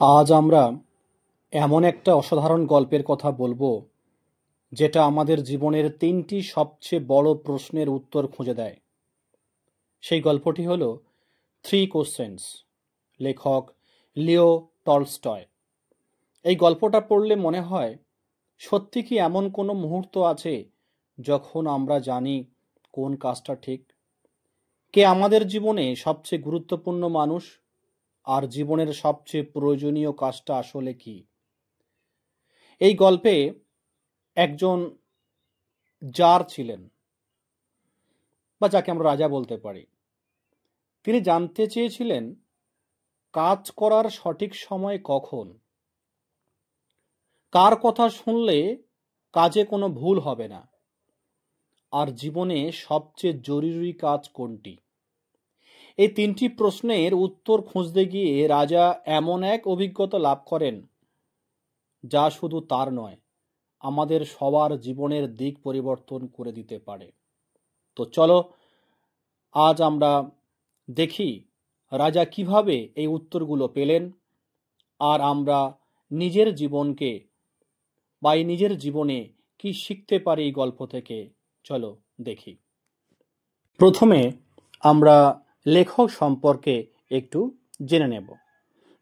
আজ আমরা এমন একটা অসাধারণ গল্পের কথা বলবো যেটা আমাদের জীবনের তিনটি সবচেয়ে বড় প্রশ্নের উত্তর খুঁজে দেয়। সেই গল্পটি হলো থ্রি কোশ্চেন্স, লেখক লিও টলস্টয়। এই গল্পটা পড়লে মনে হয় সত্যি কি এমন কোনো মুহূর্ত আছে যখন আমরা জানি কোন কাজটা ঠিক, কে আমাদের জীবনে সবচেয়ে গুরুত্বপূর্ণ মানুষ, আর জীবনের সবচেয়ে প্রয়োজনীয় কাজটা আসলে কি। এই গল্পে একজন জার ছিলেন, বা যাকে আমরা রাজা বলতে পারি। তিনি জানতে চেয়েছিলেন কাজ করার সঠিক সময় কখন, কার কথা শুনলে কাজে কোনো ভুল হবে না, আর জীবনে সবচেয়ে জরুরি কাজ কোনটি। এই তিনটি প্রশ্নের উত্তর খুঁজতে গিয়ে রাজা এমন এক অভিজ্ঞতা লাভ করেন যা শুধু তার নয়, আমাদের সবার জীবনের দিক পরিবর্তন করে দিতে পারে। তো চলো আজ আমরা দেখি রাজা কিভাবে এই উত্তরগুলো পেলেন, আর আমরা নিজের জীবনকে বা নিজের জীবনে কি শিখতে পারি এই গল্প থেকে। চলো দেখি। প্রথমে আমরা লেখক সম্পর্কে একটু জেনে নেব।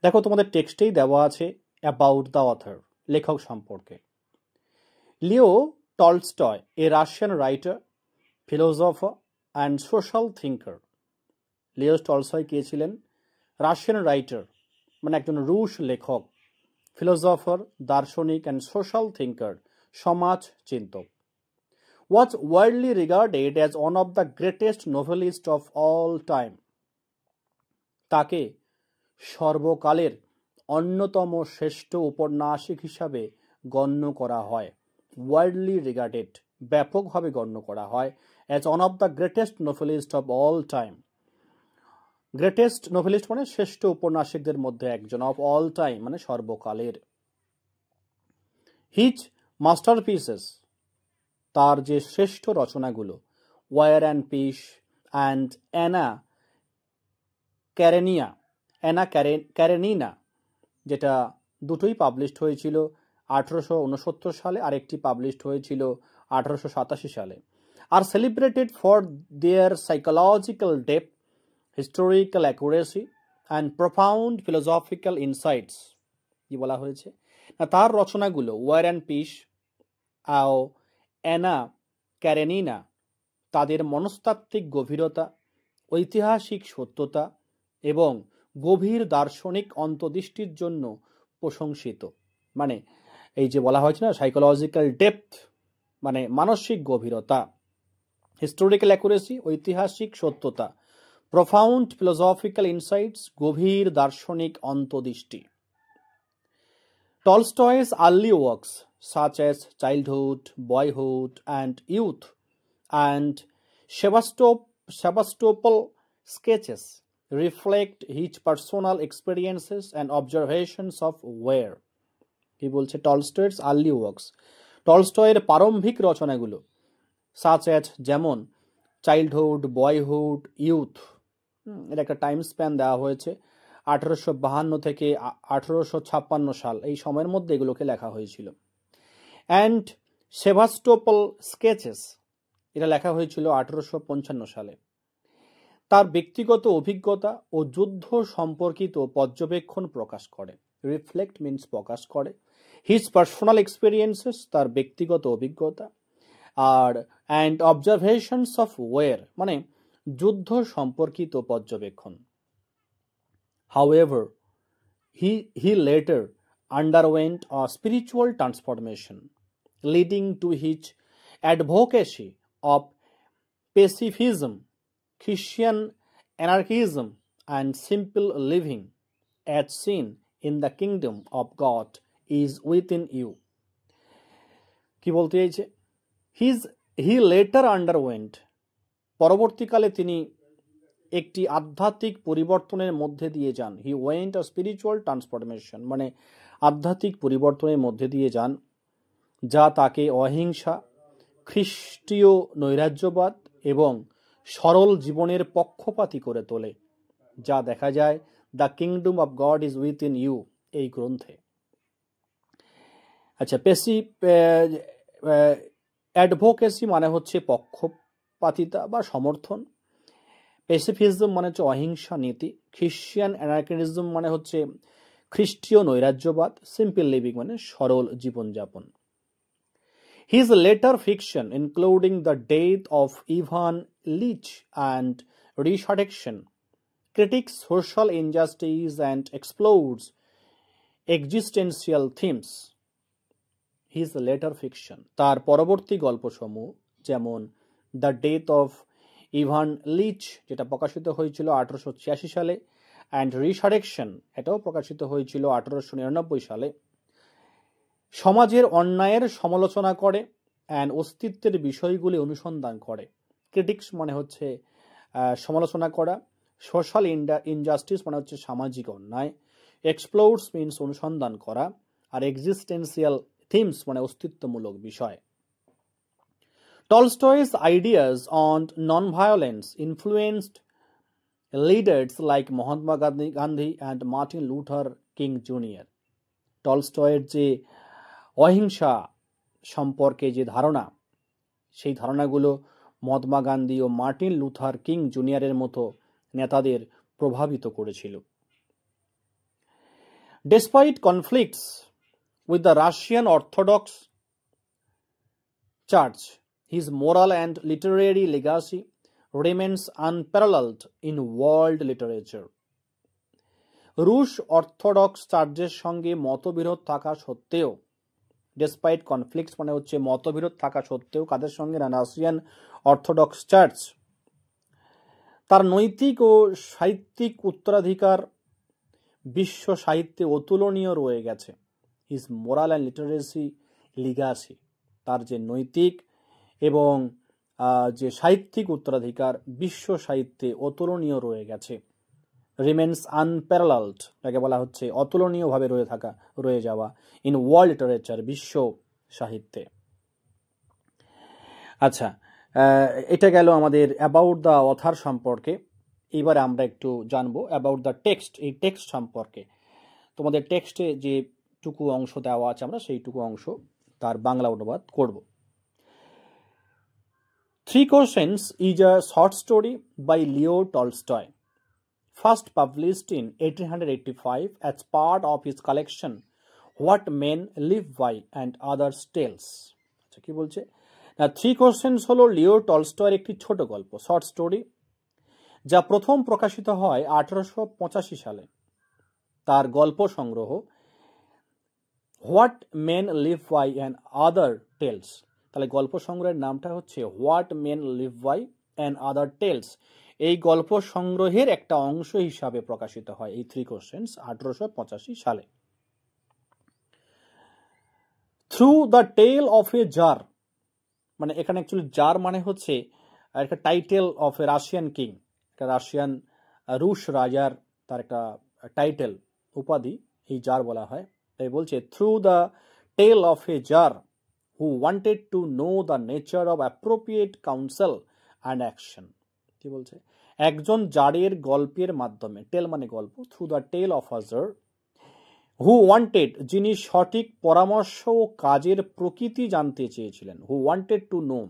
দেখো, তোমাদের টেক্সটেই দেওয়া আছে অ্যাবাউট দ্য অথর, লেখক সম্পর্কে। Leo Tolstoy, a Russian writer, philosopher and social thinker. Leo Tolstoy কে ছিলেন? রাশিয়ান রাইটার, মানে একজন রুশ লেখক, ফিলোসফার, দার্শনিক অ্যান্ড সোশ্যাল থিঙ্কার, সমাজ চিন্তক। was widely regarded as one of the greatest novelists of all time. তাকে সর্বকালের অন্যতম শ্রেষ্ঠ ঔপন্যাসিক হিসাবে গণ্য করা হয়। ওয়াইডলি রিগার্ডেড, ব্যাপকভাবে গণ্য করা হয়, as one of the greatest novelists of all time. Greatest novelist মানে শ্রেষ্ঠ উপন্যাসিকদের মধ্যে একজন, অফ অল টাইম মানে সর্বকালের। হিজ মাস্টারপিসেস, তার যে শ্রেষ্ঠ রচনাগুলো, War and Peace and Anna Karenina, যেটা দুটোই পাবলিশড হয়েছিল 1869 সালে, আরেকটি পাবলিশড হয়েছিল 1887 সালে, আর celebrated for their psychological depth, historical accuracy and profound philosophical insights. কি বলা হয়েছে না, তার রচনাগুলো ওয়ার অ্যান্ড পিস ও অ্যানা ক্যারেনিনা তাদের মনস্তাত্ত্বিক গভীরতা, ঐতিহাসিক সত্যতা এবং গভীর দার্শনিক অন্তর্দৃষ্টির জন্য প্রশংসিত। মানে এই যে বলা হয়েছে না, সাইকোলজিক্যাল ডেপথ মানে মানসিক গভীরতা, হিস্টোরিক্যাল অ্যাকুরেসি ঐতিহাসিক সত্যতা, প্রফাউন্ড ফিলোসফিক্যাল ইনসাইটস গভীর দার্শনিক অন্তর্দৃষ্টি। Tolstoy's early works, such as Childhood, Boyhood, and Youth, and Sevastopol sketches, reflect his personal experiences and observations of war. কি বলছে? টলস্টয়ের আর্লি ওয়ার্কস, টলস্টয়ের প্রারম্ভিক রচনাগুলো, such as যেমন চাইল্ডহুড, বয়হুড, ইউথ, এর একটা টাইম স্প্যান দেওয়া হয়েছে 1852 থেকে 1856 সাল, এই সময়ের মধ্যে এগুলোকে লেখা হয়েছিল। অ্যান্ড সেভাস্টোপল স্কেচেস, এটা লেখা হয়েছিল 1855 সালে। তার ব্যক্তিগত অভিজ্ঞতা ও যুদ্ধ সম্পর্কিত পর্যবেক্ষণ প্রকাশ করে। রিফ্লেক্ট মিন্স প্রকাশ করে। হিজ পার্সোনাল এক্সপিরিয়েন্সেস, তার ব্যক্তিগত অভিজ্ঞতা, আর অ্যান্ড অবজারভেশনস অফ ওয়ার মানে যুদ্ধ সম্পর্কিত পর্যবেক্ষণ। However, he later underwent a spiritual transformation, leading to his advocacy of pacifism, Christian anarchism, and simple living, as seen in the kingdom of God is within you. কি বলতে চাইছে? He later underwent, পরবর্তীকালে তিনি একটি আধ্যাত্মিক পরিবর্তনের মধ্যে দিয়ে যান। He went a spiritual transformation মানে আধ্যাত্মিক পরিবর্তনের মধ্যে দিয়ে যান, যা তাকে অহিংসা, খ্রিস্টীয় নৈরাজ্যবাদ এবং সরল জীবনের পক্ষপাতী করে তোলে। যা দেখা যায় the kingdom of God is within you, এই গ্রন্থে। আচ্ছা, পেসিভ অ্যাডভোকেসি মানে হচ্ছে পক্ষপাতিতা বা সমর্থন। পেসিফিজম মানে হচ্ছে অহিংসা নীতি। খ্রিশ্চিয়ান অ্যানার্কিজম মানে হচ্ছে খ্রিস্টীয় নৈরাজ্যবাদ। সিম্পল লিভিং মানে সরল জীবনযাপন। His later fiction, including The Death of Ivan Ilyich and Resurrection, critiques social injustice and explores existential themes. His later fiction, তার পরবর্তী গল্পসমূহ যেমন দ্য ডেথ অফ ইভান লিচ, যেটা প্রকাশিত হয়েছিল 1886 সালে, অ্যান্ড রিসারেকশন, এটাও প্রকাশিত হয়েছিল 1899 সালে, সমাজের অন্যায়ের সমালোচনা করে অ্যান্ড অস্তিত্বের বিষয়গুলি অনুসন্ধান করে। ক্রিটিক্স মানে হচ্ছে সমালোচনা করা। সোশ্যাল ইনজাস্টিস মানে হচ্ছে সামাজিক অন্যায়। এক্সপ্লোরস মিনস অনুসন্ধান করা। আর এক্সিস্টেন্সিয়াল থিমস মানে অস্তিত্বমূলক বিষয়। Tolstoy's ideas on non violence influenced leaders like Mahatma Gandhi and Martin Luther King junior. টলস্টয়ের যে অহিংসা সম্পর্কে যে ধারণা, সেই ধারণাগুলো মহাত্মা গান্ধী ও মার্টিন লুথার কিং জুনিয়রের মতো নেতাদের প্রভাবিত করেছিল। Despite conflicts with the Russian Orthodox Church, his moral and literary legacy remains unparalleled in world literature. রুশ অর্থোডক্স চার্চের সঙ্গে মতবিরোধ থাকা সত্ত্বেও, ডেসপাইট কনফ্লিক্টস মানে হচ্ছে মতবিরোধ থাকা সত্ত্বেও, কাদের সঙ্গে না, রাশিয়ান অর্থোডক্স চার্চ, তার নৈতিক ও সাহিত্যিক উত্তরাধিকার বিশ্ব সাহিত্যে অতুলনীয় রয়ে গেছে। His moral and literacy Legacy, তার যে নৈতিক এবং যে সাহিত্যিক উত্তরাধিকার বিশ্ব সাহিত্যে অতুলনীয় রয়ে গেছে। রিমেন্স আনপ্যারালালড, যাকে বলা হচ্ছে অতুলনীয়ভাবে রয়ে যাওয়া ইন ওয়ার্ল্ড লিটারেচার, বিশ্ব সাহিত্যে। আচ্ছা, এটা গেল আমাদের অ্যাবাউট দ্য অথার সম্পর্কে। এবারে আমরা একটু জানবো অ্যাবাউট দ্য টেক্সট। এই টেক্সট সম্পর্কে তোমাদের টেক্সটে যেটুকু অংশ দেওয়া আছে আমরা সেইটুকু অংশ তার বাংলা অনুবাদ করব। Three Questions is a short story by Leo Tolstoy, first published in 1885 as part of his collection What Men Live By and Other Tales. আচ্ছা, কি বলছে না, থ্রি কোশ্চেন্স হলো লিও টলস্টয়ের একটি ছোট গল্প, শর্ট স্টোরি, যা প্রথম প্রকাশিত হয় 1885 সালে। তার গল্প সংগ্রহ what men live by and other tales. তাহলে গল্প সংগ্রহের নামটা হচ্ছে what men live by and other tales. এই গল্প সংগ্রহের একটা অংশ হিসাবে প্রকাশিত হয় এই থ্রি কোশ্চেন্স 1885 সালে। Through the tale of a tsar, মানে এখানে অ্যাকচুয়ালি জার মানে হচ্ছে একটা title of a Russian king, একটা রাশিয়ান রুশ রাজার তার একটা টাইটেল, উপাধি, এই জার বলা হয়। তাই বলছে through the tale of a tsar who wanted to know the nature of appropriate counsel and action. কি বলছে, একজন জারের গল্পের মাধ্যমে, টেল মানে গল্প, through the tale of a tsar who wanted, যিনি সঠিক পরামর্শ ও কাজের প্রকৃতি জানতে চেয়েছিলেন, হু ওয়ান্টেড টু নো,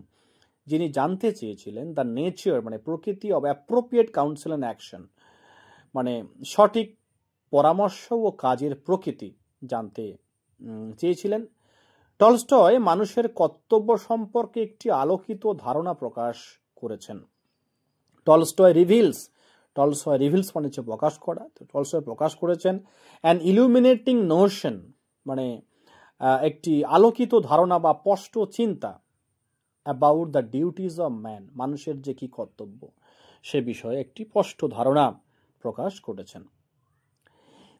যিনি জানতে চেয়েছিলেন, দ্য নেচার মানে প্রকৃতি, of appropriate council and action মানে সঠিক পরামর্শ ও কাজের প্রকৃতি জানতে চেয়েছিলেন। টলস্টয় মানুষের কর্তব্য সম্পর্কে একটি আলোকিত ধারণা প্রকাশ করেছেন। টলস্টয় রিভিলস মানে হচ্ছে প্রকাশ করা, তো টলস্টয় প্রকাশ করেছেন অ্যান ইলুমিনেটিং নোশন মানে একটি আলোকিত ধারণা বা স্পষ্ট চিন্তা about the duties of man, মানুষের যে কি কর্তব্য সে বিষয়ে একটি স্পষ্ট ধারণা প্রকাশ করেছেন।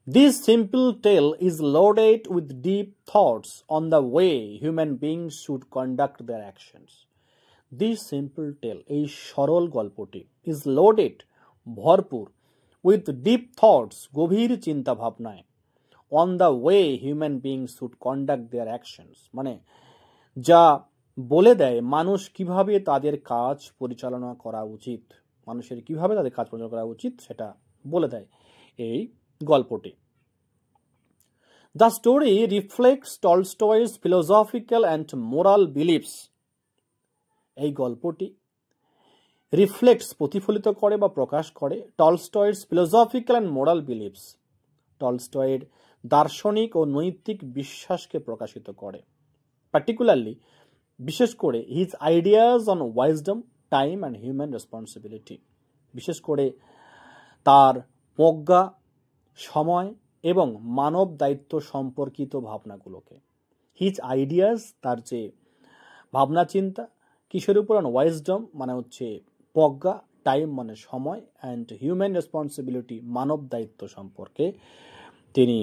This simple tale is loaded with deep thoughts on the way human beings should conduct their actions. This simple tale, এই সরল গল্পটি, is loaded ভরপুর with deep thoughts, গভীর চিন্তা ভাবনায়, on the way human beings should conduct their actions মানে যা বলে দেয় মানুষ কিভাবে তাদের কাজ পরিচালনা করা উচিত, মানুষের কিভাবে তাদের কাজ পরিচালনা করা উচিত সেটা বলে দেয় এই গল্পটি। দ্য স্টোরি রিফ্লেক্টস টলস্টয়ের ফিলোসফিক্যাল অ্যান্ড মোরাল বিলিভস। এই গল্পটি রিফ্লেক্টস প্রতিফলিত করে বা প্রকাশ করে টলস্টয়ের ফিলোসফিক্যাল অ্যান্ড মোরাল বিলিভস, টলস্টয়ের দার্শনিক ও নৈতিক বিশ্বাসকে প্রকাশিত করে। পার্টিকুলারলি বিশেষ করে his ideas on wisdom, time and human responsibility, বিশেষ করে তার প্রজ্ঞা, সময় এবং মানব দায়িত্ব সম্পর্কিত ভাবনাগুলোকে। হিজ আইডিয়াজ, তার যে ভাবনা চিন্তা, কিসের উপর? অন ওয়াইজডম মানে হচ্ছে প্রজ্ঞা, টাইম মানে সময়, অ্যান্ড হিউম্যান রেসপন্সিবিলিটি মানব দায়িত্ব সম্পর্কে তিনি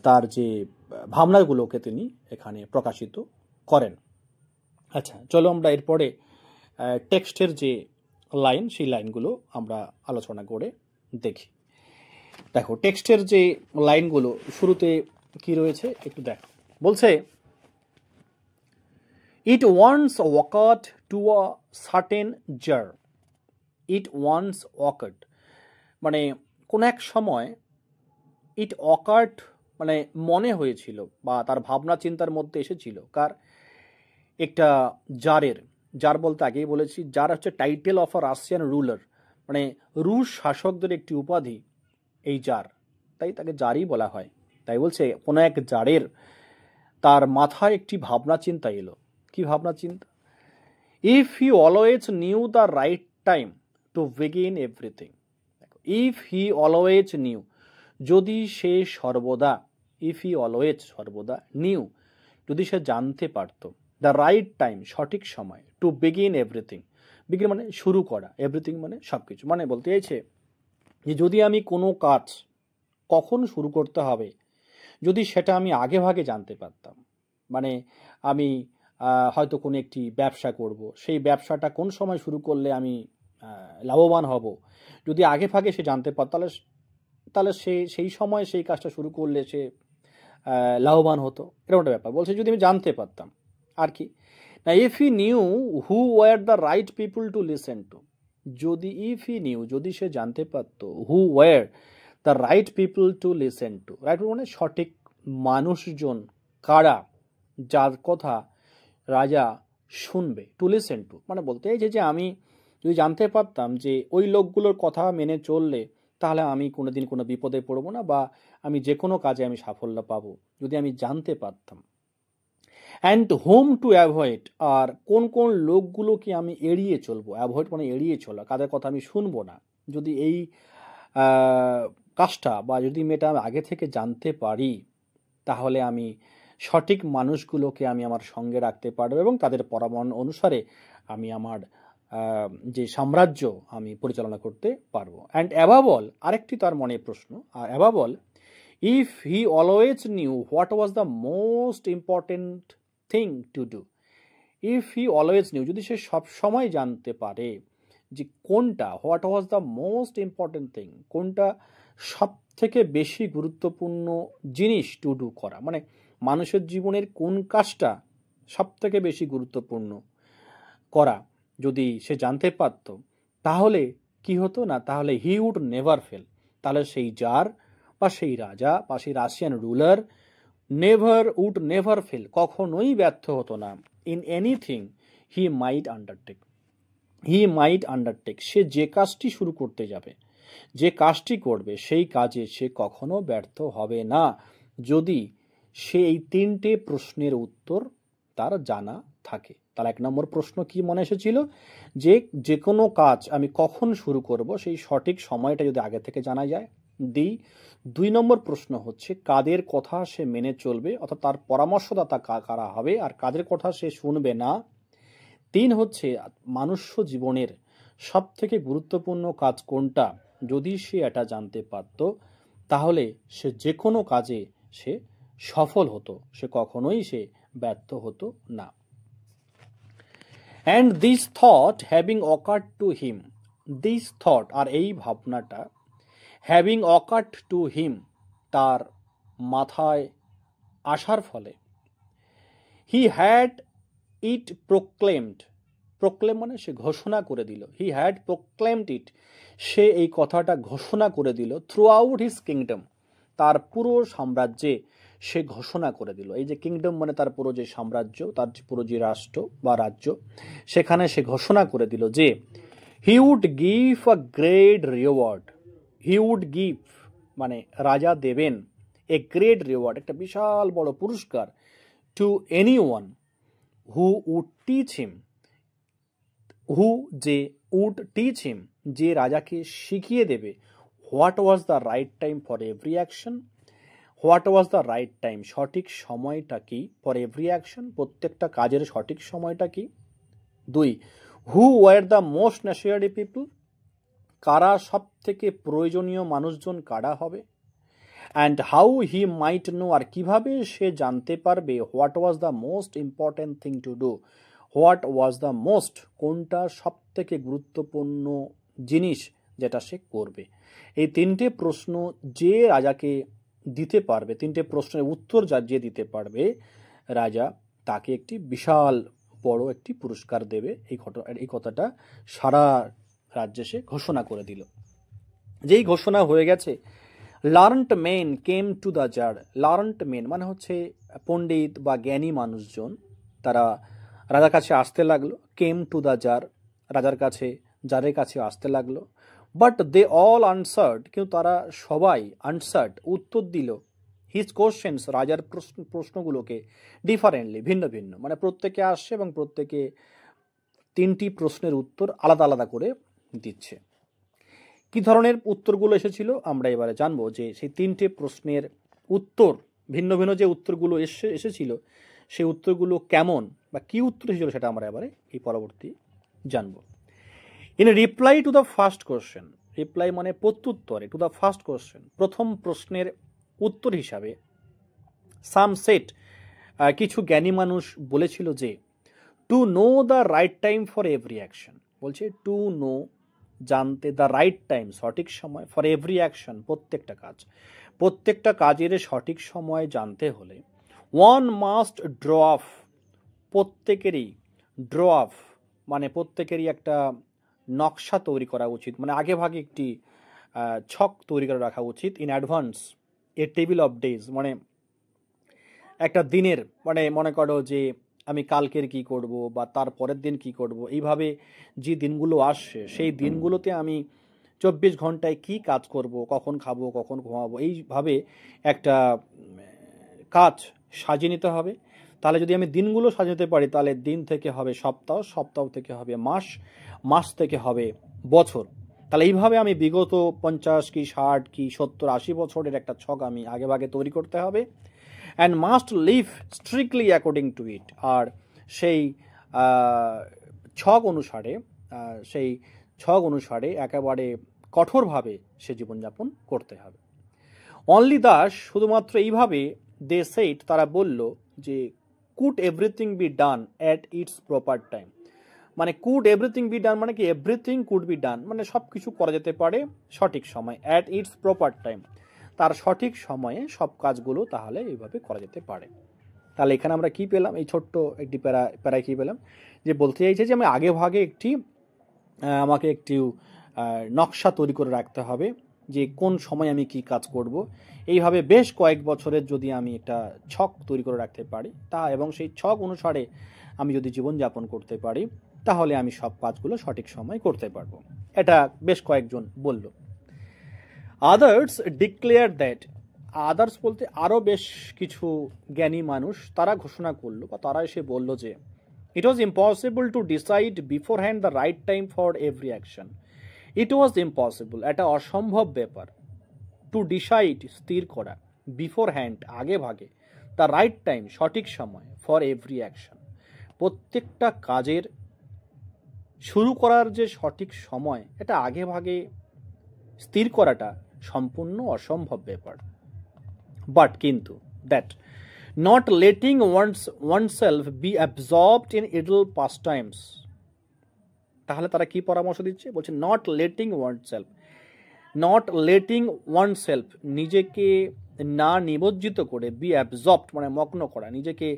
তার যে ভাবনাগুলোকে তিনি এখানে প্রকাশিত করেন। আচ্ছা, চলো আমরা এরপরে টেক্সটের যে লাইন, সেই লাইনগুলো আমরা আলোচনা করে দেখি। দেখো টেক্সটের যে লাইনগুলো শুরুতে কি রয়েছে একটু দেখো। বলছে, it once occurred to a certain tsar. It once occurred মানে কোন এক সময়, ইট অকার্ড মানে মনে হয়েছিল বা তার ভাবনা চিন্তার মধ্যে এসেছিল কার? একটা জারের। জার বলতে আগেই বলেছি, জার হচ্ছে title of a Russian ruler, মানে রুশ শাসকদের একটি উপাধি এই জার, তাই তাকে জারই বলা হয়। তাই বলছে কোনো এক জারের তার মাথায় একটি ভাবনা চিন্তা এলো। কি ভাবনা চিন্তা? If he always new the right time to begin everything. If he always knew, যদি সে সর্বদা, ইফ হি অলওয়েজ সর্বদা, নিউ যদি সে জানতে পারত, দ্য রাইট টাইম সঠিক সময়, টু বিগিন এভরিথিং, বিগিন মানে শুরু করা, এভরিথিং মানে সবকিছু, মানে বলতে চাইছে যে যদি আমি কোনো কাজ কখন শুরু করতে হবে যদি সেটা আমি আগে ভাগে জানতে পারতাম, মানে আমি হয়তো কোনো একটি ব্যবসা করব, সেই ব্যবসাটা কোন সময় শুরু করলে আমি লাভবান হব, যদি আগে ভাগে সে জানতে পারত, তাহলে সে সেই সময় সেই কাজটা শুরু করলে সে লাভবান হতো, এরকম একটা ব্যাপার। বলছে যদি আমি জানতে পারতাম। আর কি না, if he knew who were the right people to listen to. যদি ইফ হি নিউ, যদি সে জানতে পারত, হু were the right people to listen to, right মানে সঠিক মানুষজন কারা, যার কথা রাজা শুনবে, টু লিসেন টু মানে বলতে এই যে আমি যদি জানতে পারতাম যে ওই লোকগুলোর কথা মেনে চললে তাহলে আমি কোনোদিন কোনো বিপদে পড়বো না বা আমি যে কোনো কাজে আমি সাফল্য পাবো, যদি আমি জানতে পারতাম। অ্যান্ড হোম টু অ্যাভয়েড, আর কোন কোন লোকগুলোকে আমি এড়িয়ে চলবো। অ্যাভয়েড মানে এড়িয়ে চলা, কাদের কথা আমি শুনবো না। যদি এই কাজটা বা যদি এটা আমি আগে থেকে জানতে পারি তাহলে আমি সঠিক মানুষগুলোকে আমি আমার সঙ্গে রাখতে পারবো এবং তাদের পরামর্শ অনুসারে আমি আমার যে সাম্রাজ্য আমি পরিচালনা করতে পারবো। অ্যান্ড অ্যাবাভ অল, আরেকটি তার মনে প্রশ্ন, আর above all, if he always knew what was the most important thing to do. If he always knew, যদি সে সবসময় জানতে পারে যে কোনটা, what was the most important thing, কোনটা সব থেকে বেশি গুরুত্বপূর্ণ জিনিস টু ডু করা, মানে মানুষের জীবনের কোন কাজটা সব থেকে বেশি গুরুত্বপূর্ণ করা যদি সে জানতে পারত তাহলে কি হতো না, তাহলে হি উড নেভার ফেল, তাহলে সেই জার বা সেই রাজা বা সেই Russian ruler would never fail, কখনোই ব্যর্থ হতো না। In anything he might undertake, সে যে কাজটি শুরু করতে যাবে, যে কাজটি করবে সেই কাজে সে কখনো ব্যর্থ হবে না যদি সে এই তিনটে প্রশ্নের উত্তর তার জানা থাকে। তার এক নম্বর প্রশ্ন কি মনে এসেছিল, যে কোনো কাজ আমি কখন শুরু করব সেই সঠিক সময়টা যদি আগে থেকে জানা যায়। দুই নম্বর প্রশ্ন হচ্ছে কাদের কথা সে মেনে চলবে, অর্থাৎ তার পরামর্শদাতা কারা হবে আর কাদের কথা সে শুনবে না। 3 হচ্ছে মানুষ্য জীবনের সব থেকে গুরুত্বপূর্ণ কাজ কোনটা, যদি সে এটা জানতে পারত তাহলে সে যে কোনো কাজে সে সফল হতো, সে কখনোই সে ব্যর্থ হতো না। And this thought having occurred to him, this thought আর এই ভাবনাটা, হ্যাভিং অকার্ড টু হিম তার মাথায় আসার ফলে, he had it proclaimed, proclaim মানে সে ঘোষণা করে দিল, হি হ্যাড প্রোক্লেমড ইট, সে এই কথাটা ঘোষণা করে দিল থ্রু আউট হিজ কিংডম, তার পুরো সাম্রাজ্যে সে ঘোষণা করে দিল। এই যে কিংডম মানে তার পুরো যে সাম্রাজ্য, তার পুরো যে রাষ্ট্র বা রাজ্য, সেখানে সে ঘোষণা করে দিল যে he would give a great reward. He would give মানে রাজা দেবেন, এ গ্রেট রিওয়ার্ড একটা বিশাল বড় পুরস্কার, to anyone who would teach him, who যে উড টিচ হিম যে রাজাকে শিখিয়ে দেবে, what was the right time for every action. What was the right time সঠিক সময়টা কি, ফর এভরি অ্যাকশন প্রত্যেকটা কাজের সঠিক সময়টা কি। 2 who were the most necessary people কারা সব থেকে প্রয়োজনীয় মানুষজন কারা হবে। And how he might know আর কিভাবে সে জানতে পারবে, what was the most important thing to do. What was the most কোনটা সব থেকে গুরুত্বপূর্ণ জিনিস যেটা সে করবে। এই তিনটে প্রশ্ন যে রাজাকে দিতে পারবে, তিনটে প্রশ্নের উত্তর যে দিতে পারবে রাজা তাকে একটি বিশাল বড় একটি পুরস্কার দেবে। এই কথাটা সারা রাজ্যে সে ঘোষণা করে দিল। যেই ঘোষণা হয়ে গেছে, learned men came to the tsar. Learned men মানে হচ্ছে পণ্ডিত বা জ্ঞানী মানুষজন, তারা রাজার কাছে আসতে লাগলো। কেম টু দ্য জার রাজার কাছে, জারের কাছে আসতে লাগলো। বাট দে অল আনসার্ড কিন্তু তারা সবাই আনসার্ড উত্তর দিল হিজ কোশ্চেন্স রাজার প্রশ্নগুলোকে ডিফারেন্টলি ভিন্ন ভিন্ন, মানে প্রত্যেকে আসছে এবং প্রত্যেকে তিনটি প্রশ্নের উত্তর আলাদা আলাদা করে দিচ্ছে। কি ধরনের উত্তরগুলো এসেছিল আমরা এবারে জানবো, যে সেই তিনটে প্রশ্নের উত্তর ভিন্ন ভিন্ন যে উত্তরগুলো এসেছিল সেই উত্তরগুলো কেমন বা কি উত্তর এসেছিল সেটা আমরা এবারে এই পরবর্তী জানবো। In reply to the first question, reply মানে প্রত্যুত্তরে, টু দ্য ফার্স্ট কোশ্চেন প্রথম প্রশ্নের উত্তর হিসাবে, সাম সেট কিছু জ্ঞানী মানুষ বলেছিল যে two know the right time for every action, বলছে টু নো জানতে, দ্য রাইট টাইম সঠিক সময়, ফর এভরি অ্যাকশন প্রত্যেকটা কাজ, প্রত্যেকটা কাজের সঠিক সময় জানতে হলে ওয়ান মাস্ট ড্র অফ প্রত্যেকেরই, ড্র অফ মানে প্রত্যেকেরই একটা নকশা তৈরি করা উচিত, মানে আগে ভাগে একটি ছক তৈরি করে রাখা উচিত। In advance A table of days মানে একটা দিনের, মানে মনে করো যে আমি কালকের কি করব বা তার পরের দিন কি করব, এইভাবে যে দিনগুলো আসছে সেই দিনগুলোতে আমি 24 ঘন্টায় কি কাজ করব, কখন খাবো কখন ঘুমাবো, এইভাবে একটা কাজ সাজিয়ে নিতে হবে। তাহলে যদি আমি দিনগুলো সাজাতে পারি তাহলে দিন থেকে হবে সপ্তাহ, সপ্তাহ থেকে হবে মাস, মাস থেকে হবে বছর। তাহলে এইভাবে আমি বিগত 50 কি 60 কি 70 80 বছরের একটা ছক আমি আগে ভাগে তৈরি করতে হবে। And must live strictly according to it, আর সেই ছক অনুসারে একেবারে কঠোরভাবে সে জীবনযাপন করতে হবে। অনলি দাস শুধুমাত্র এইভাবে, দে সেইড তারা বলল যে could everything be done at it's proper time, মানে কুড এভরিথিং বি ডান মানে কি, এভরিথিং কুড বি ডান মানে সব কিছু করা যেতে পারে সঠিক সময়, অ্যাট ইটস প্রপার টাইম তার সঠিক সময়ে সব কাজগুলো তাহলে এইভাবে করা যেতে পারে। তাহলে এখানে আমরা কি পেলাম, এই ছোট্ট একটি প্যারায় কি পেলাম, যে বলতে চাইছে যে আমি আগে ভাগে আমাকে একটি নকশা তৈরি করে রাখতে হবে যে কোন সময় আমি কি কাজ করব। এইভাবে বেশ কয়েক বছরের যদি আমি একটা ছক তৈরি করে রাখতে পারি এবং সেই ছক অনুসারে আমি যদি জীবনযাপন করতে পারি তাহলে আমি সব কাজগুলো সঠিক সময় করতে পারবো, এটা বেশ কয়েকজন বলল। আদার্স ডিক্লেয়ার দ্যাট, আদার্স বলতে আরও বেশ কিছু জ্ঞানী মানুষ তারা ঘোষণা করলো বা তারা এসে বলল যে it was impossible to decide beforehand the right time for every action. It was impossible এটা অসম্ভব ব্যাপার, টু ডিসাইড স্থির করা, বিফোর হ্যান্ড আগে ভাগে, দ্য রাইট টাইম সঠিক সময়, ফর এভরি অ্যাকশন প্রত্যেকটা কাজের শুরু করার যে সঠিক সময় এটা আগে ভাগে স্থির করাটা সম্পূর্ণ অসম্ভব ব্যাপার। বাট কিন্তু that not letting oneself be absorbed in idle pastimes, তাহলে তারা কি পরামর্শ দিচ্ছে, বলছে নট লেটিং ওয়ানসেলফ নিজেকে না নিমজ্জিত করে, বি অ্যাবজর্বড মানে মগ্ন করা, নিজেকে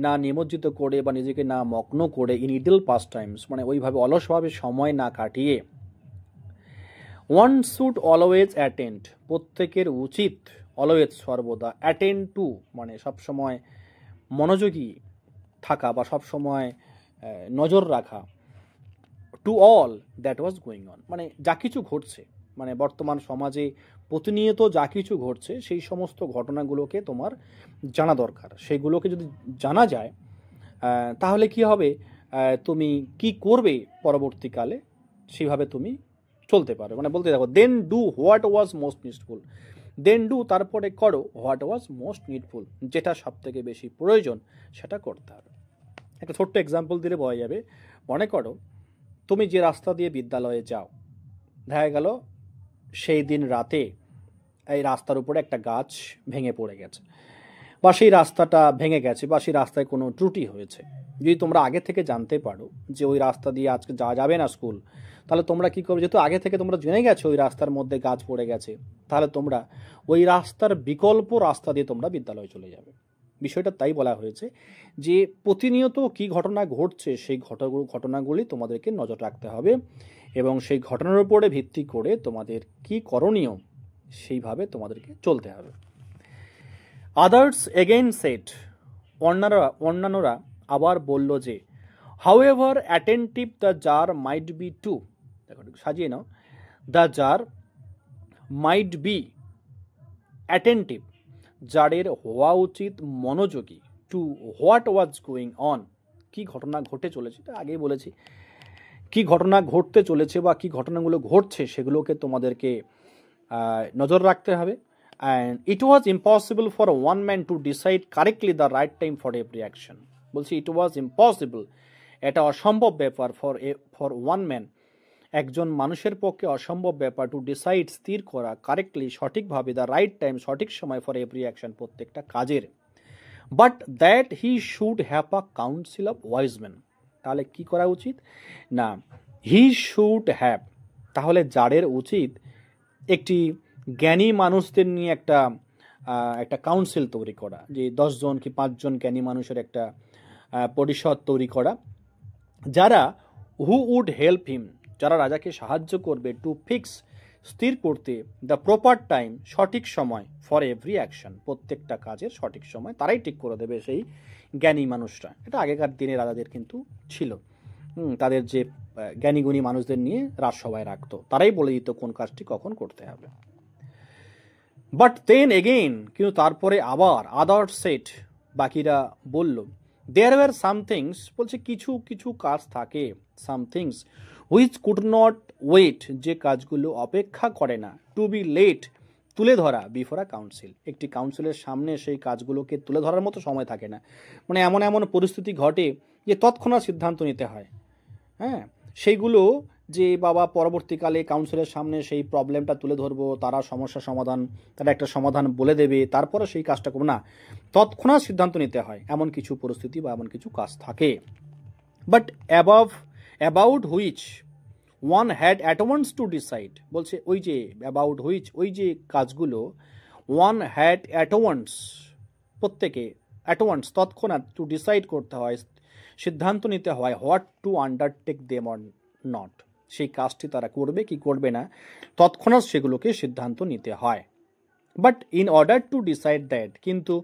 না নিমজ্জিত করে বা নিজেকে না মগ্ন করে, ইন ইডল পাস্ট টাইমস মানে ওইভাবে অলসভাবে সময় না কাটিয়ে, ওয়ান শুড অলওয়েজ অ্যাটেন্ড প্রত্যেকের উচিত, অলওয়েজ সর্বদা, অ্যাটেন্ড টু মানে সবসময় মনোযোগী থাকা বা সবসময় নজর রাখা, to all that was going on মানে যা কিছু ঘটছে, মানে বর্তমান সমাজে প্রতিনিয়ত যা কিছু ঘটছে সেই সমস্ত ঘটনাগুলোকে তোমার জানা দরকার। সেগুলোকে যদি জানা যায় তাহলে কি হবে, তুমি কি করবে পরবর্তীকালে সেইভাবে তুমি চলতে পারো। মানে বলতে দেখো, then do what was most needful, then do তারপরে করো হোয়াট ওয়াজ মোস্ট নিডফুল, যেটা সব থেকে বেশি প্রয়োজন সেটা করতে হবে। একটা ছোট্ট এক্সাম্পল দিলে বোঝা যাবে। মনে করো তুমি যে রাস্তা দিয়ে বিদ্যালয়ে যাও, দেখা গেল সেই দিন রাতে এই রাস্তার উপরে একটা গাছ ভেঙে পড়ে গেছে, বা সেই রাস্তাটা ভেঙে গেছে, বা সেই রাস্তায় কোনো ত্রুটি হয়েছে। যদি তোমরা আগে থেকে জানতে পারো যে ওই রাস্তা দিয়ে আজকে যাওয়া যাবে না স্কুল, তাহলে তোমরা কী করবে, যেহেতু আগে থেকে তোমরা জেনে গেছো ওই রাস্তার মধ্যে গাছ পড়ে গেছে, তাহলে তোমরা ওই রাস্তার বিকল্প রাস্তা দিয়ে তোমরা বিদ্যালয়ে চলে যাবে। বিষয়টা তাই বলা হয়েছে যে প্রতিনিয়ত কি ঘটনা ঘটছে সেই ঘটনাগুলি তোমাদেরকে নজর রাখতে হবে, এবং সেই ঘটনার উপরে ভিত্তি করে তোমাদের কি করণীয় সেইভাবে তোমাদেরকে চলতে হবে। আদার্স এগেইন সেট, অন্যান্যরা আবার বলল যে, however attentive the tsar might be too, দেখো সাজিয়ে নাও, the tsar might be attentive, জারের হওয়া উচিত মনোযোগী, to what was going on, কি ঘটনা ঘটে চলেছে, এটা আগেই বলেছি, কি ঘটনা ঘটতে চলেছে বা কি ঘটনাগুলো ঘটছে সেগুলোকে তোমাদেরকে নজর রাখতে হবে। And it was impossible for one man to decide correctly the right time for every action. বলছি ইট ওয়াজ ইম্পসিবল, এটা অসম্ভব ব্যাপার, ফর ওয়ান ম্যান, একজন মানুষের পক্ষে অসম্ভব ব্যাপার, টু ডিসাইড স্থির করা, কারেক্টলি সঠিকভাবে, দ্য রাইট টাইম সঠিক সময়, ফর এভরি অ্যাকশন প্রত্যেকটা কাজের। But that he should have a council of wise man, তাহলে কি করা উচিত না, হি শুড হ্যাভ, তাহলে জারের উচিত একটি জ্ঞানী মানুষদের নিয়ে একটা কাউন্সিল তৈরি করা, যে 10 জন কি 5 জন জ্ঞানী মানুষের একটা পরিষদ তৈরি করা, যারা হু উড হেল্প হিম, যারা রাজাকে সাহায্য করবে, টু ফিক্স স্থির করতে, দ্য প্রপার টাইম সঠিক সময়, ফর এভরি অ্যাকশন প্রত্যেকটা কাজের সঠিক সময় তারাই ঠিক করে দেবে, সেই জ্ঞানী মানুষরা। এটা আগেকার দিনে রাজাদের কিন্তু ছিল, তাদের যে জ্ঞানীগুণী মানুষদের নিয়ে রাজসভায় রাখতো, তারাই বলে দিত কোন কাজটি কখন করতে হবে। বাট দেন এগেইন, কিন্তু তারপরে আবার, আদার সেট বাকিরা বলল, দেয়ার ওয়ার সাম থিংস, বলছে কিছু কিছু কাজ থাকে, some things which could not wait, যে কাজগুলো অপেক্ষা করে না, টু বি লেট তুলে ধরা, বিফোর আ কাউন্সিল, একটি কাউন্সিলের সামনে সেই কাজগুলোকে তুলে ধরার মতো সময় থাকে না। মানে এমন এমন পরিস্থিতি ঘটে যে তৎক্ষণাৎ সিদ্ধান্ত নিতে হয়, হ্যাঁ, সেইগুলো যে বাবা পরবর্তীকালে কাউন্সিলের সামনে সেই প্রবলেমটা তুলে ধরবো, তারা সমস্যা সমাধান, তারা একটা সমাধান বলে দেবে, তারপরে সেই কাজটা করবো না, তৎক্ষণাৎ সিদ্ধান্ত নিতে হয়, এমন কিছু পরিস্থিতি বা এমন কিছু কাজ থাকে। But about which one had at once to decide, বলছে ওই যে অ্যাবাউট হুইচ, ওই যে কাজগুলো, ওয়ান হ্যাড অ্যাট ওয়ান্স প্রত্যেকে, অ্যাট ওয়ান্স তৎক্ষণাৎ, টু ডিসাইড করতে হয়, সিদ্ধান্ত নিতে হয়, what to undertake them or not, সেই কাজটি তারা করবে কি করবে না, তৎক্ষণাৎ সেগুলোকে সিদ্ধান্ত নিতে হয়। But in order to decide that, কিন্তু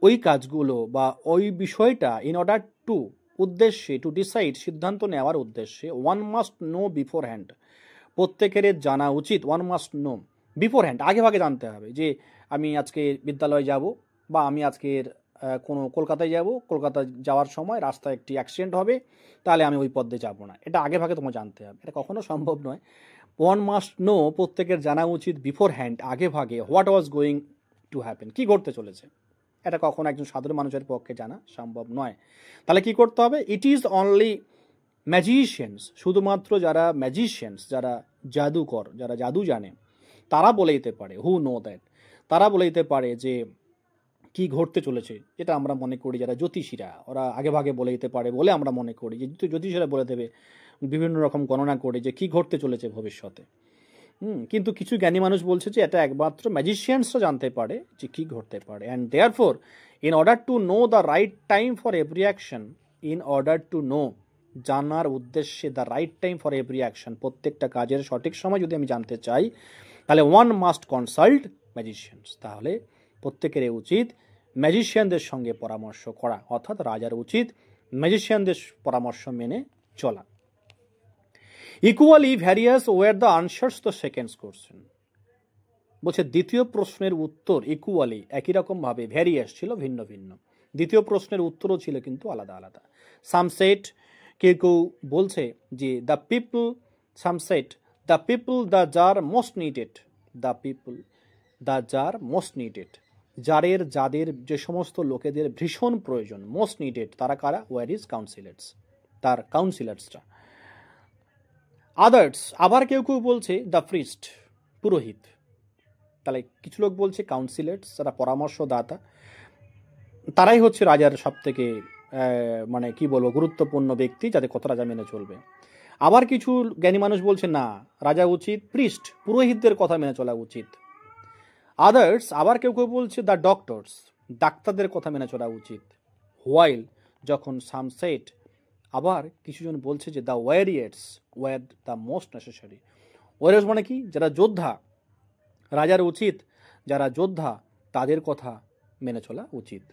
ওই কাজগুলো বা ওই বিষয়টা, ইন অর্ডার টু উদ্দেশ্যে, টু ডিসাইড সিদ্ধান্ত নেওয়ার উদ্দেশ্যে, one must know before hand, প্রত্যেকের জানা উচিত, one must know before hand, আগে ভাগে জানতে হবে যে আমি আজকে বিদ্যালয়ে যাব, বা আমি আজকের কোনো কলকাতায় যাব, কলকাতা যাওয়ার সময় রাস্তায় একটি অ্যাক্সিডেন্ট হবে, তাহলে আমি ওই পথে যাব না, এটা আগে ভাগে তোমার জানতে হবে, এটা কখনো সম্ভব নয়। ওয়ান মাস্ট নো প্রত্যেকের জানা উচিত, বিফোর হ্যান্ড আগে ভাগে, what was going to happen, কি ঘটতে চলেছে, এটা কখনো একজন সাধারণ মানুষের পক্ষে জানা সম্ভব নয়। তাহলে কি করতে হবে, ইট ইজ অনলি ম্যাজিশিয়ানস, শুধুমাত্র যারা ম্যাজিশিয়ানস, যারা জাদুকর, যারা জাদু জানে, তারা বলে দিতে পারে, হু নো দ্যাট, তারা বলে দিতে পারে যে কি ঘটতে চলেছে, যেটা আমরা মনে করি যারা জ্যোতিষীরা, ওরা আগে ভাগে বলে দিতে পারে বলে আমরা মনে করি, যে জ্যোতিষীরা বলে দেবে বিভিন্ন রকম গণনা করে যে কি ঘটতে চলেছে ভবিষ্যতে। কিন্তু কিছু জ্ঞানী মানুষ বলছে যে এটা একমাত্র ম্যাজিশিয়ানসরা জানতে পারে যে কি ঘটতে পারে। And therefore in order to know the right time for every action, in order to know জানার উদ্দেশ্যে, the right time for every action প্রত্যেকটা কাজের সঠিক সময় যদি আমি জানতে চাই, তাহলে ওয়ান মাস্ট কনসাল্ট ম্যাজিশিয়ানস। তাহলে প্রত্যেকেরই উচিত ম্যাজিশিয়ানদের সঙ্গে পরামর্শ করা, অর্থাৎ রাজার উচিত ম্যাজিশিয়ানদের পরামর্শ মেনে চলা। Equally various were the answers the second question. বলছে দ্বিতীয় প্রশ্নের উত্তর ইকুয়ালি একই রকম ভাবে, ভ্যারিয়াস ছিল ভিন্ন ভিন্ন, দ্বিতীয় প্রশ্নের উত্তরও ছিল কিন্তু আলাদা আলাদা। সামসেট, কেউ কেউ বলছে যে the people, some said the people the যার most needed, the people the যার মোস্ট নিডেড, যারের যাদের যে সমস্ত লোকেদের ভীষণ প্রয়োজন, মোস্ট নিডেড তারা কারা? ওয়ার ইজ কাউন্সিলার্স, তার কাউন্সিলার্সরা। আদার্স, আবার কেউ কেউ বলছে দ্য প্রিস্ট, পুরোহিত। তাহলে কিছু লোক বলছে কাউন্সিলার্স, যারা পরামর্শদাতা, তারাই হচ্ছে রাজার সব থেকে মানে কি বলবো গুরুত্বপূর্ণ ব্যক্তি, যাদের কথা রাজা মেনে চলবে। আবার কিছু জ্ঞানী মানুষ বলছে না, রাজা উচিত প্রিস্ট, পুরোহিতদের কথা মেনে চলা উচিত। আদার্স, আবার কেউ কেউ বলছে দ্য ডক্টরস, ডাক্তারদের কথা মেনে চলা উচিত। হোয়াইল, যখন সামসেট, আবার কিছুজন বলছে যে the warriors were the most necessary. Warriors মানে কি? যারা যোদ্ধা, রাজার উচিত যারা যোদ্ধা তাদের কথা মেনে চলা উচিত।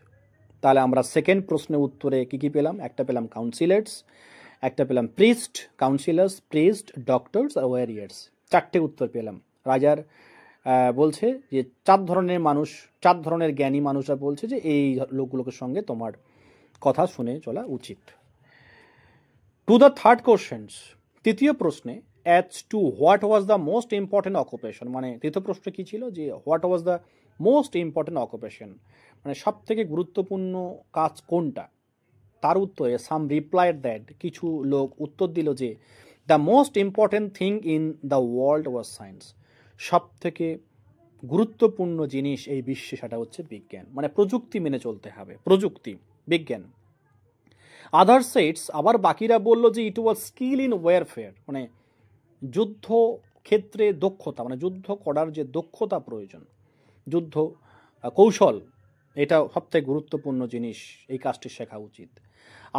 তাহলে আমরা সেকেন্ড প্রশ্নের উত্তরে কি কি পেলাম? একটা পেলাম কাউন্সিলার্স, একটা পেলাম প্রিস্ট, কাউন্সিলার্স, প্রিস্ট, ডক্টরস আর ওয়ারিয়ার্স। চারটে উত্তর পেলাম। রাজার বলছে যে চার ধরনের মানুষ, চার ধরনের জ্ঞানী মানুষরা বলছে যে এই লোকগুলোর সঙ্গে তোমার কথা শুনে চলা উচিত। টু দ্য থার্ড কোশ্চেন্স, তৃতীয় প্রশ্নে, as to what was the most important occupation, মানে তৃতীয় প্রশ্ন কি ছিল যে what was the most important occupation, মানে সব থেকে গুরুত্বপূর্ণ কাজ কোনটা? তার উত্তরে সাম রিপ্লাইড দ্যাট, কিছু লোক উত্তর দিল যে the most important thing in the world was science, সব থেকে গুরুত্বপূর্ণ জিনিস এই বিশ্বে সেটা হচ্ছে বিজ্ঞান, মানে প্রযুক্তি মেনে চলতে হবে, প্রযুক্তি, বিজ্ঞান। আদার সেটস, আবার বাকিরা বলল যে it was skill in warfare, মানে যুদ্ধ ক্ষেত্রে দক্ষতা, মানে যুদ্ধ করার যে দক্ষতা প্রয়োজন, যুদ্ধ কৌশল, এটা সবথেকে গুরুত্বপূর্ণ জিনিস, এই কাজটি শেখা উচিত।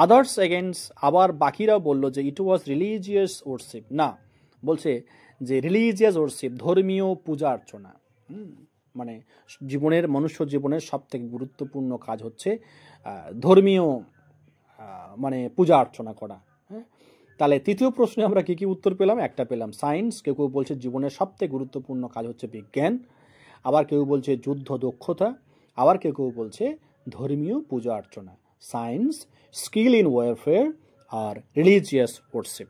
আদার্স এগেন্স, আবার বাকিরা বলল যে ইট ওয়াজ রিলিজিয়াস ওয়ারশিপ, না, বলছে যে রিলিজিয়াস ওয়ারশিপ, ধর্মীয় পূজা অর্চনা, মানে জীবনের, মনুষ্য জীবনের সব থেকে গুরুত্বপূর্ণ কাজ হচ্ছে ধর্মীয় মানে পূজা অর্চনা করা। হ্যাঁ, তাহলে তৃতীয় প্রশ্নে আমরা কি কি উত্তর পেলাম? একটা পেলাম সায়েন্স, কেউ কেউ বলছে জীবনের সবথেকে গুরুত্বপূর্ণ কাজ হচ্ছে বিজ্ঞান, আবার কেউ বলছে যুদ্ধ দক্ষতা, আবার কেউ কেউ বলছে ধর্মীয় পূজা অর্চনা। সায়েন্স, স্কিল ইন ওয়ারফেয়ার আর রিলিজিয়াস ওয়ারশিপ।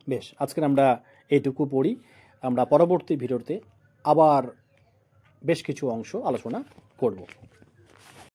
বেশ, আজকের আমরা এইটুকু পড়ি। আমরা পরবর্তী ভিডিওতে আবার বেশ কিছু অংশ আলোচনা করব।